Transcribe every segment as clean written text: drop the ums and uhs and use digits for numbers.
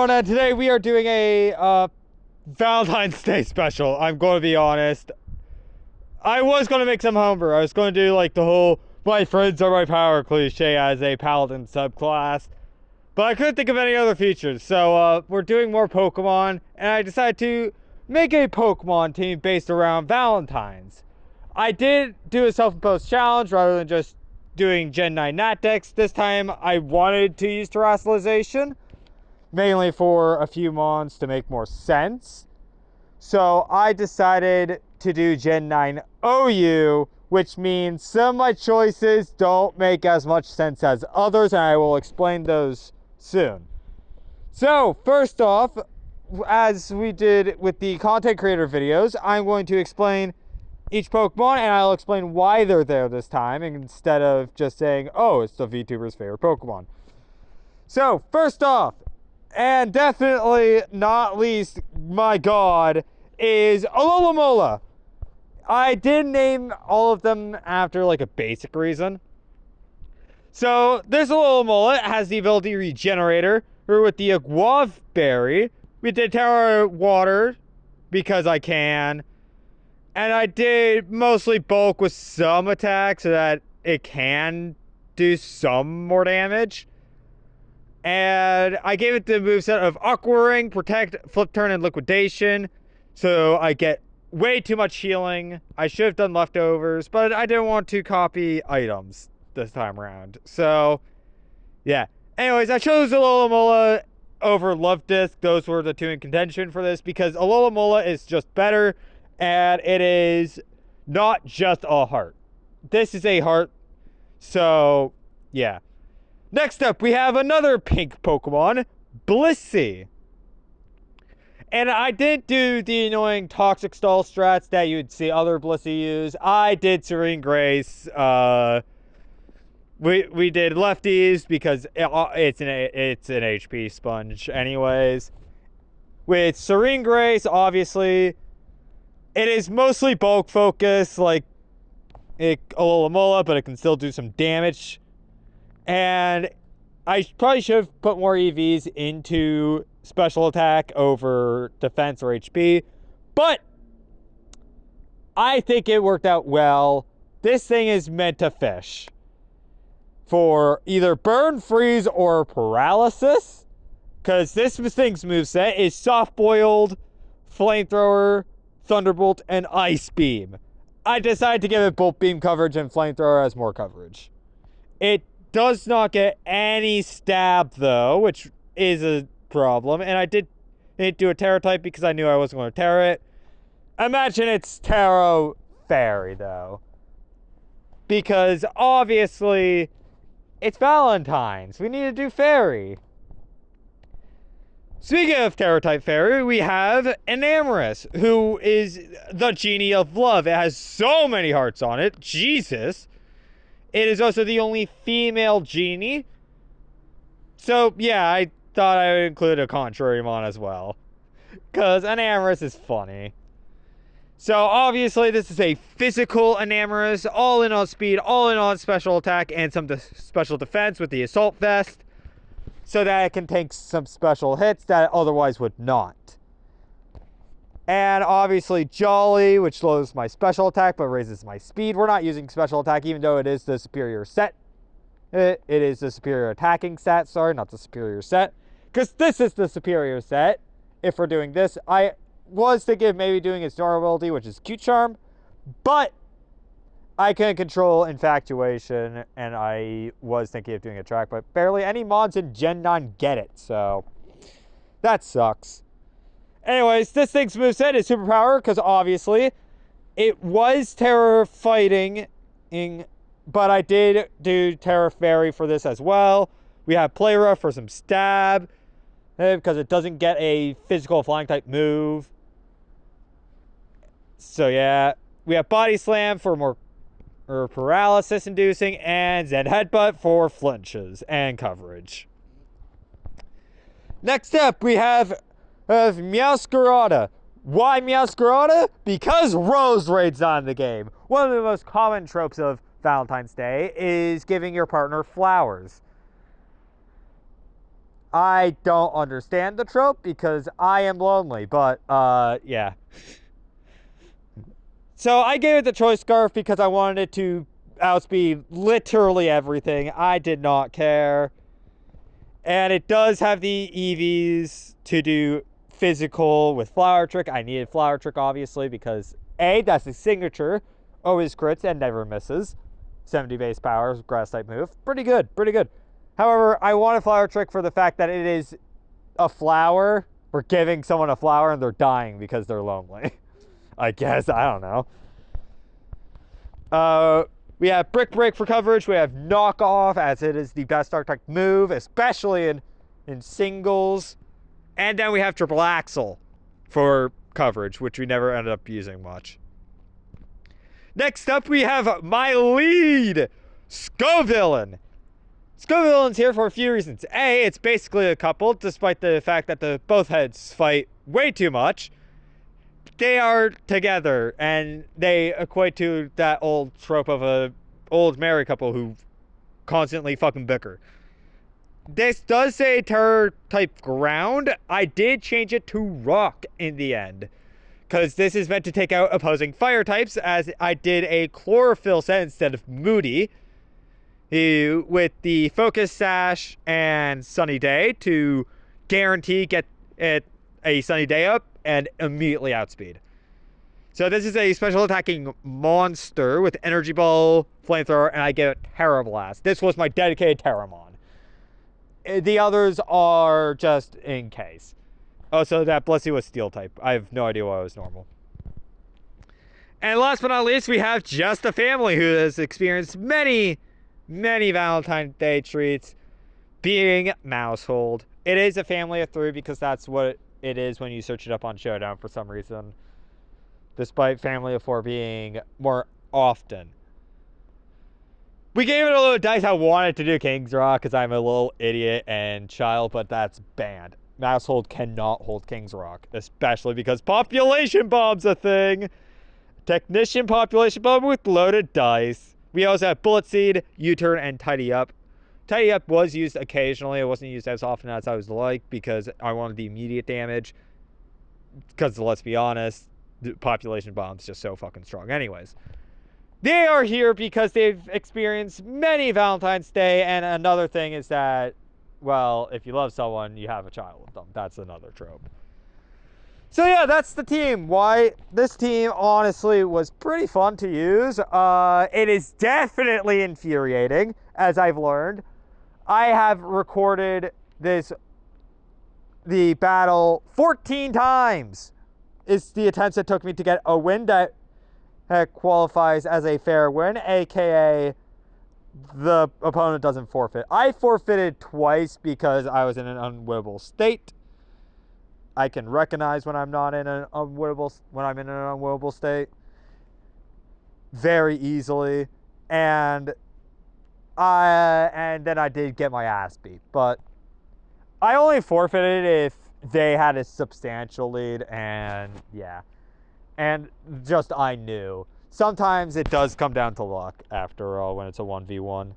everyone, and today we are doing a Valentine's Day special. I'm going to be honest. I was going to make some homebrew. I was going to do like the whole my friends are my power cliche as a paladin subclass. But I couldn't think of any other features. So we're doing more Pokemon, and I decided to make a Pokemon team based around Valentine's. I did do a self-imposed challenge rather than just doing Gen 9 Nat decks. This time I wanted to use Terrestrialization, mainly for a few months to make more sense. So I decided to do Gen 9 OU, which means some of my choices don't make as much sense as others, and I will explain those soon. So first off, as we did with the content creator videos, I'm going to explain each Pokemon, and I'll explain why they're there this time, instead of just saying, oh, it's the VTuber's favorite Pokemon. So, first off, and definitely not least, my god, is Alomomola. I did name all of them after, like, a basic reason. So, this Alomomola has the ability Regenerator, or with the Aguav Berry. We did Terra Water, because I can. And I did mostly bulk with some attack so that it can do some more damage. And I gave it the moveset of Aqua Ring, Protect, Flip Turn, and Liquidation. So I get way too much healing. I should have done leftovers, but I didn't want to copy items this time around. So, yeah. Anyways, I chose Alomomola over Love Disc. Those were the two in contention for this because Alomomola is just better. And it is not just a heart. This is a heart. So, yeah. Next up, we have another pink Pokemon, Blissey. And I didn't do the annoying Toxic Stall strats that you'd see other Blissey use. I did Serene Grace. We did lefties because it's an HP sponge anyways. With Serene Grace, obviously, it is mostly bulk focus, like Alomomola, but it can still do some damage. And I probably should have put more EVs into special attack over defense or HP. But I think it worked out well. This thing is meant to fish for either burn, freeze, or paralysis. Because this thing's moveset is soft-boiled, flamethrower, Thunderbolt, and Ice Beam. I decided to give it Bolt Beam coverage and Flamethrower as more coverage. It does not get any stab, though, which is a problem. And I didn't do a Terra type because I knew I wasn't going to Terra it. Imagine it's Terra Fairy, though. Because, obviously, it's Valentine's. We need to do Fairy. Speaking of Terra-type Fairy, we have Enamorus, who is the Genie of Love. It has so many hearts on it. Jesus. It is also the only female Genie. So, yeah, I thought I would include a contrary mon as well. Because Enamorus is funny. So, obviously, this is a physical Enamorus. All in on speed, all in on special attack, and some special defense with the Assault Vest. So that it can take some special hits that it otherwise would not. And obviously Jolly, which slows my special attack but raises my speed. We're not using special attack even though it is the superior set. It is the superior attacking set, sorry, not the superior set. Because this is the superior set. If we're doing this, I was thinking of maybe doing its normal ability, which is Cute Charm. But I can control Infatuation, and I was thinking of doing a track, but barely any mods in Gen 9 get it, so that sucks. Anyways, this thing's moveset is Superpower, because obviously it was Terra Fighting, but I did do Terra Fairy for this as well. We have Play Rough for some stab, because it doesn't get a physical flying type move. So yeah, we have Body Slam for more paralysis inducing, and Zen Headbutt for flinches and coverage. Next up, we have Meowscarada. Why Meowscarada? Because Rose Raid's on the game. One of the most common tropes of Valentine's Day is giving your partner flowers. I don't understand the trope because I am lonely, but, yeah. So I gave it the choice scarf because I wanted it to outspeed literally everything. I did not care. And it does have the EVs to do physical with Flower Trick. I needed Flower Trick, obviously, because A, that's the signature. Always crits and never misses. 70 base power, grass type move. Pretty good, pretty good. However, I want a Flower Trick for the fact that it is a flower. We're giving someone a flower and they're dying because they're lonely. I guess, I don't know. We have Brick Break for coverage. We have Knock Off, as it is the best Dark type move, especially in singles. And then we have Triple Axle for coverage, which we never ended up using much. Next up, we have my lead, Scovillain. Scovillain's here for a few reasons. A, it's basically a couple, despite the fact that both heads fight way too much. They are together, and they equate to that old trope of a old married couple who constantly fucking bicker. This does say terror type ground. I did change it to rock in the end, because this is meant to take out opposing fire types, as I did a chlorophyll set instead of moody, with the focus sash and sunny day to guarantee get it a sunny day up and immediately outspeed. So this is a special attacking monster with energy ball, flamethrower, and I get Terra Blast. This was my dedicated Terramon. The others are just in case. Oh, so that Blessy was steel type. I have no idea why it was normal. And last but not least, we have just a family who has experienced many Valentine's Day treats, being Mousehold. It is a family of 3 because that's what it is when you search it up on Showdown for some reason, despite family of 4 being more often. We gave it a little dice. I wanted to do King's Rock because I'm a little idiot and child, but that's banned. Mousehold cannot hold King's Rock, especially because Population Bomb's a thing. Technician Population Bomb with loaded dice. We also have Bullet Seed, U-Turn, and Tidy Up. Tidy Up was used occasionally. It wasn't used as often as I was like because I wanted the immediate damage. Because let's be honest, the Population Bomb's just so fucking strong. Anyways, they are here because they've experienced many Valentine's Day, and another thing is that, well, if you love someone, you have a child with them. That's another trope. So yeah, that's the team. Why this team honestly was pretty fun to use. It is definitely infuriating, as I've learned. I have recorded the battle 14 times. It's the attempts it took me to get a win that qualifies as a fair win, aka the opponent doesn't forfeit. I forfeited twice because I was in an unwinnable state. I can recognize when I'm not in an unwinnable state very easily, and then I did get my ass beat. But I only forfeited if they had a substantial lead, and yeah, and just I knew. Sometimes it does come down to luck after all when it's a 1v1.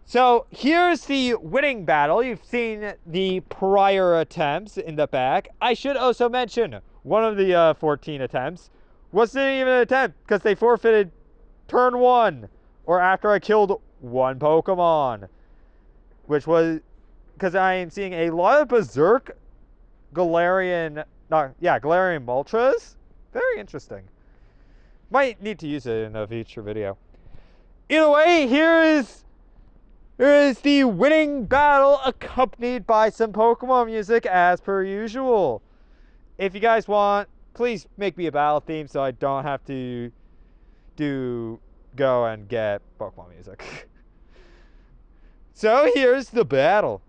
So here's the winning battle. You've seen the prior attempts in the back. I should also mention one of the 14 attempts wasn't even an attempt because they forfeited turn 1 or after I killed one Pokemon, which was because I am seeing a lot of Berserk Galarian Moltres. Very interesting. Might need to use it in a future video. Either way, here is the winning battle accompanied by some Pokemon music as per usual. If you guys want, please make me a battle theme so I don't have to go and get Pokemon music. So here's the battle.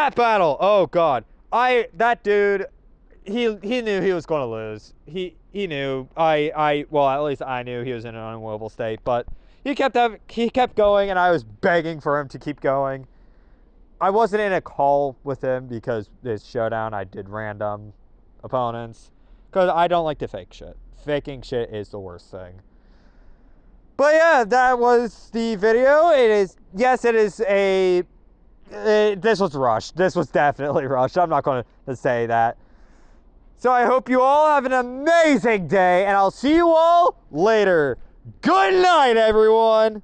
that battle. Oh God, that dude, he knew he was going to lose. He knew. Well, at least I knew he was in an unwinnable state, but he kept going, and I was begging for him to keep going. I wasn't in a call with him because this showdown I did random opponents because I don't like to fake shit. Faking shit is the worst thing. But yeah, that was the video. This was rushed. This was definitely rushed. I'm not going to say that. So I hope you all have an amazing day, and I'll see you all later. Good night, everyone.